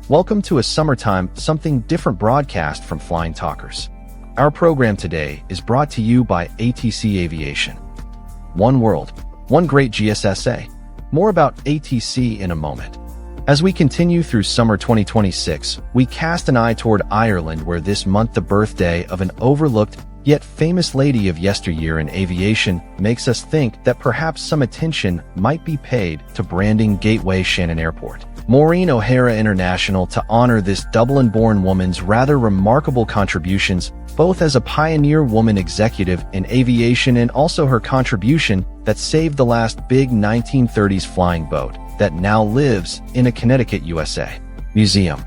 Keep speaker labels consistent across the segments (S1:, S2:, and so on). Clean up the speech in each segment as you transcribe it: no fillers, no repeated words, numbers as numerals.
S1: Welcome to a summertime, something different broadcast from Flying Talkers. Our program today is brought to you by ATC Aviation. One world, one great GSSA. More about ATC in a moment. As we continue through summer 2026, we cast an eye toward Ireland, where this month the birthday of an overlooked yet famous lady of yesteryear in aviation makes us think that perhaps some attention might be paid to branding Gateway Shannon Airport. Maureen O'Hara International, to honor this Dublin-born woman's rather remarkable contributions, both as a pioneer woman executive in aviation and also her contribution that saved the last big 1930s flying boat that now lives in a Connecticut, USA museum.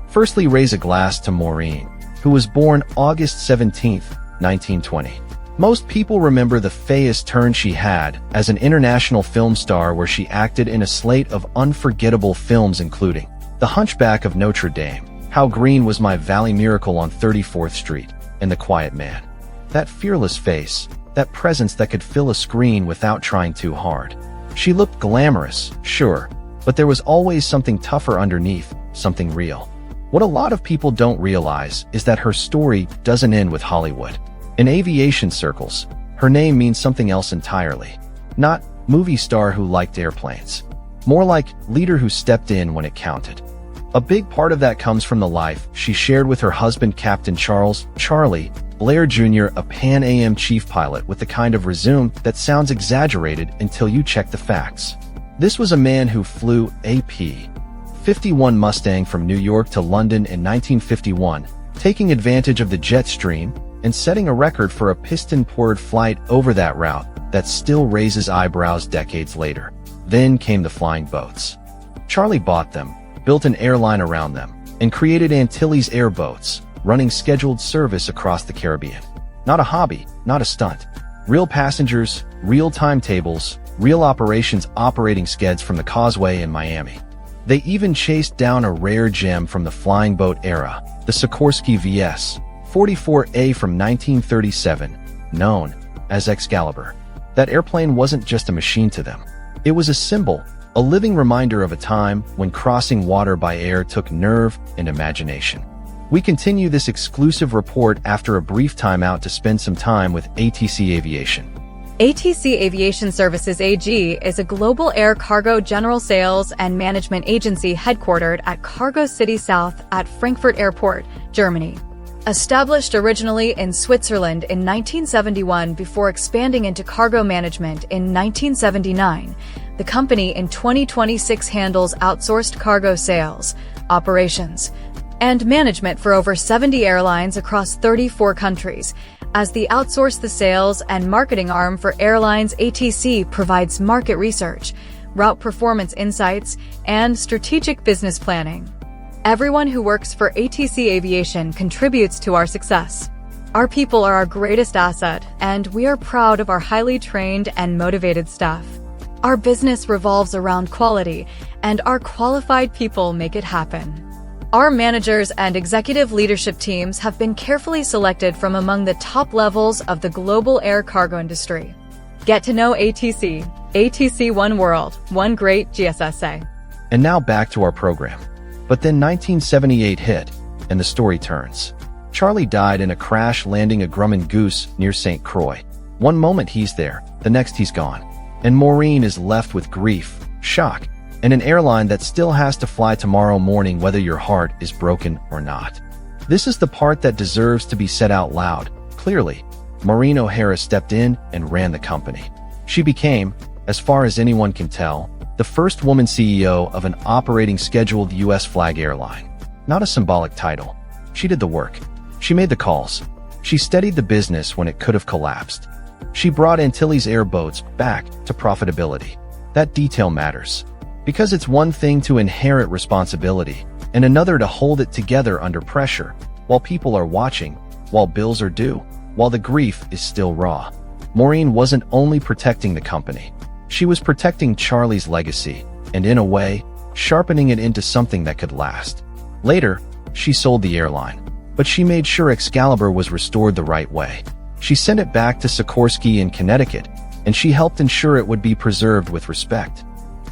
S1: Firstly, raise a glass to Maureen, who was born August 17, 1920. Most people remember the famous turn she had as an international film star, where she acted in a slate of unforgettable films including The Hunchback of Notre Dame, How Green Was My Valley, Miracle on 34th Street, and The Quiet Man. That fearless face, that presence that could fill a screen without trying too hard. She looked glamorous, sure, but there was always something tougher underneath, something real. What a lot of people don't realize is that her story doesn't end with Hollywood. In aviation circles, her name means something else entirely. Not movie star who liked airplanes. More like leader who stepped in when it counted. A big part of that comes from the life she shared with her husband, Captain Charlie Blair Jr., a Pan Am chief pilot with the kind of resume that sounds exaggerated until you check the facts. This was a man who flew a P-51 Mustang from New York to London in 1951, taking advantage of the jet stream and setting a record for a piston-poured flight over that route that still raises eyebrows decades later. Then came the flying boats. Charlie bought them, built an airline around them, and created Antilles Air Boats, running scheduled service across the Caribbean. Not a hobby, not a stunt. Real passengers, real timetables, real operations, operating skeds from the Causeway in Miami. They even chased down a rare gem from the flying boat era, the Sikorsky VS-44A from 1937, known as Excalibur. That airplane wasn't just a machine to them. It was a symbol, a living reminder of a time when crossing water by air took nerve and imagination. We continue this exclusive report after a brief timeout to spend some time with ATC Aviation.
S2: ATC Aviation Services AG is a global air cargo general sales and management agency headquartered at Cargo City South at Frankfurt Airport, Germany. Established originally in Switzerland in 1971 before expanding into cargo management in 1979, the company in 2026 handles outsourced cargo sales, operations, and management for over 70 airlines across 34 countries. As the outsource the sales and marketing arm for airlines, ATC provides market research, route performance insights, and strategic business planning. Everyone who works for ATC Aviation contributes to our success. Our people are our greatest asset, and we are proud of our highly trained and motivated staff. Our business revolves around quality, and our qualified people make it happen. Our managers and executive leadership teams have been carefully selected from among the top levels of the global air cargo industry. Get to know ATC. ATC, one world, one great GSSA.
S1: And now back to our program. But then 1978 hit, and the story turns. Charlie died in a crash landing a Grumman Goose near St. Croix. One moment he's there, the next he's gone. And Maureen is left with grief, shock, and an airline that still has to fly tomorrow morning whether your heart is broken or not. This is the part that deserves to be said out loud. Clearly, Maureen O'Hara stepped in and ran the company. She became, as far as anyone can tell, the first woman CEO of an operating scheduled U.S. flag airline. Not a symbolic title. She did the work. She made the calls. She steadied the business when it could have collapsed. She brought Antilles Air Boats back to profitability. That detail matters. Because it's one thing to inherit responsibility, and another to hold it together under pressure, while people are watching, while bills are due, while the grief is still raw. Maureen wasn't only protecting the company. She was protecting Charlie's legacy, and in a way, sharpening it into something that could last. Later, she sold the airline, but she made sure Excalibur was restored the right way. She sent it back to Sikorsky in Connecticut, and she helped ensure it would be preserved with respect.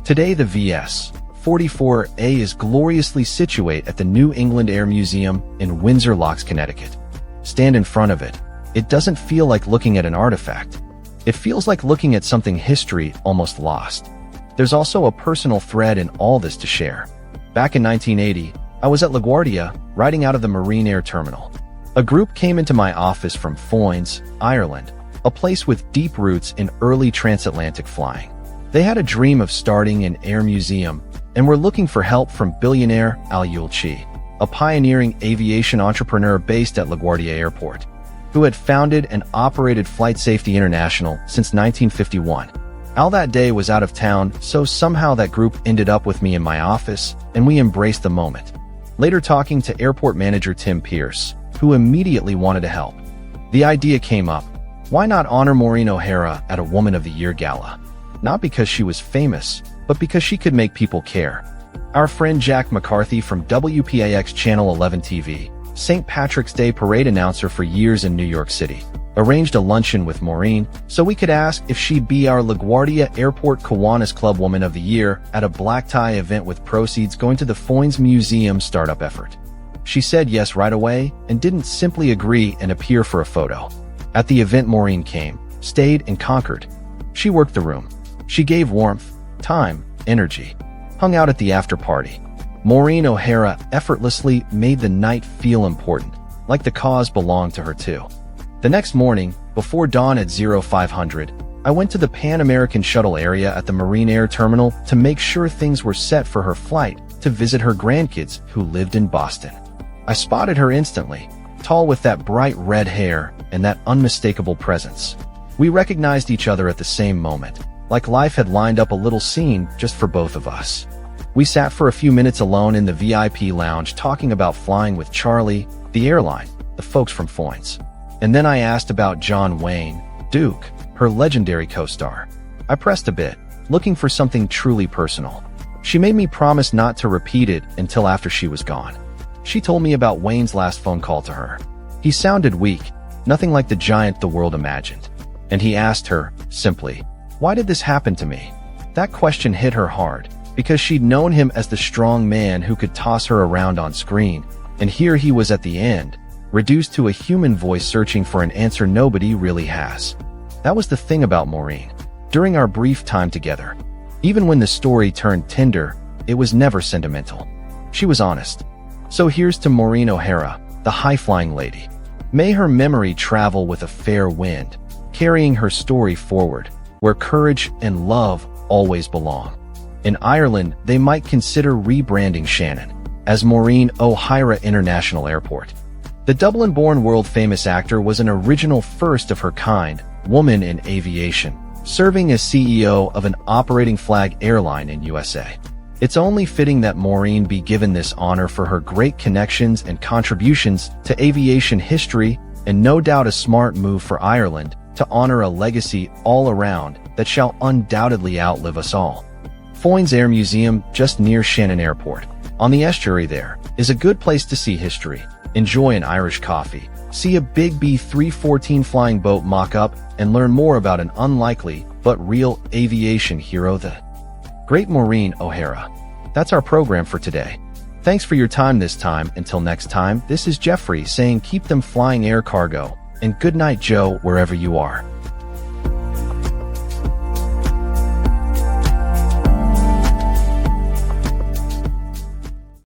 S1: Today the VS 44A is gloriously situate at the new England Air Museum in Windsor Locks, Connecticut. Stand in front of it. It doesn't feel like looking at an artifact. It feels like looking at something history almost lost. There's also a personal thread in all this to share. Back in 1980, I was at LaGuardia, riding out of the Marine Air Terminal. A group came into my office from Foynes, Ireland, a place with deep roots in early transatlantic flying. They had a dream of starting an air museum and were looking for help from billionaire Al Yulchi, a pioneering aviation entrepreneur based at LaGuardia Airport, who had founded and operated Flight Safety International since 1951. Al that day was out of town, so somehow that group ended up with me in my office, and we embraced the moment. Later talking to airport manager Tim Pierce, who immediately wanted to help. The idea came up, why not honor Maureen O'Hara at a Woman of the Year gala? Not because she was famous, but because she could make people care. Our friend Jack McCarthy from WPAX Channel 11 TV, St. Patrick's Day parade announcer for years in New York City, arranged a luncheon with Maureen so we could ask if she'd be our LaGuardia Airport Kiwanis Club Woman of the Year at a black tie event with proceeds going to the Foynes Museum startup effort. She said yes right away and didn't simply agree and appear for a photo. At the event, Maureen came, stayed, and conquered. She worked the room. She gave warmth, time, energy, hung out at the after party. Maureen O'Hara effortlessly made the night feel important, like the cause belonged to her too. The next morning, before dawn at 0500, I went to the Pan American Shuttle area at the Marine Air Terminal to make sure things were set for her flight to visit her grandkids who lived in Boston. I spotted her instantly, tall with that bright red hair and that unmistakable presence. We recognized each other at the same moment, like life had lined up a little scene just for both of us. We sat for a few minutes alone in the VIP lounge talking about flying with Charlie, the airline, the folks from Foynes. And then I asked about John Wayne, Duke, her legendary co-star. I pressed a bit, looking for something truly personal. She made me promise not to repeat it until after she was gone. She told me about Wayne's last phone call to her. He sounded weak, nothing like the giant the world imagined. And he asked her, simply, why did this happen to me? That question hit her hard, because she'd known him as the strong man who could toss her around on screen, and here he was at the end, reduced to a human voice searching for an answer nobody really has. That was the thing about Maureen. During our brief time together, even when the story turned tender, it was never sentimental. She was honest. So here's to Maureen O'Hara, the high-flying lady. May her memory travel with a fair wind, carrying her story forward, where courage and love always belong. In Ireland, they might consider rebranding Shannon as Maureen O'Hara International Airport. The Dublin-born world-famous actor was an original first-of-her-kind woman in aviation, serving as CEO of an operating flag airline in USA. It's only fitting that Maureen be given this honor for her great connections and contributions to aviation history, and no doubt a smart move for Ireland to honor a legacy all around that shall undoubtedly outlive us all. Foynes Air Museum, just near Shannon Airport, on the estuary there, is a good place to see history, enjoy an Irish coffee, see a big B-314 flying boat mock-up, and learn more about an unlikely but real aviation hero, the great Maureen O'Hara. That's our program for today. Thanks for your time this time. Until next time, this is Jeffrey saying keep them flying air cargo, and good night, Joe, wherever you are.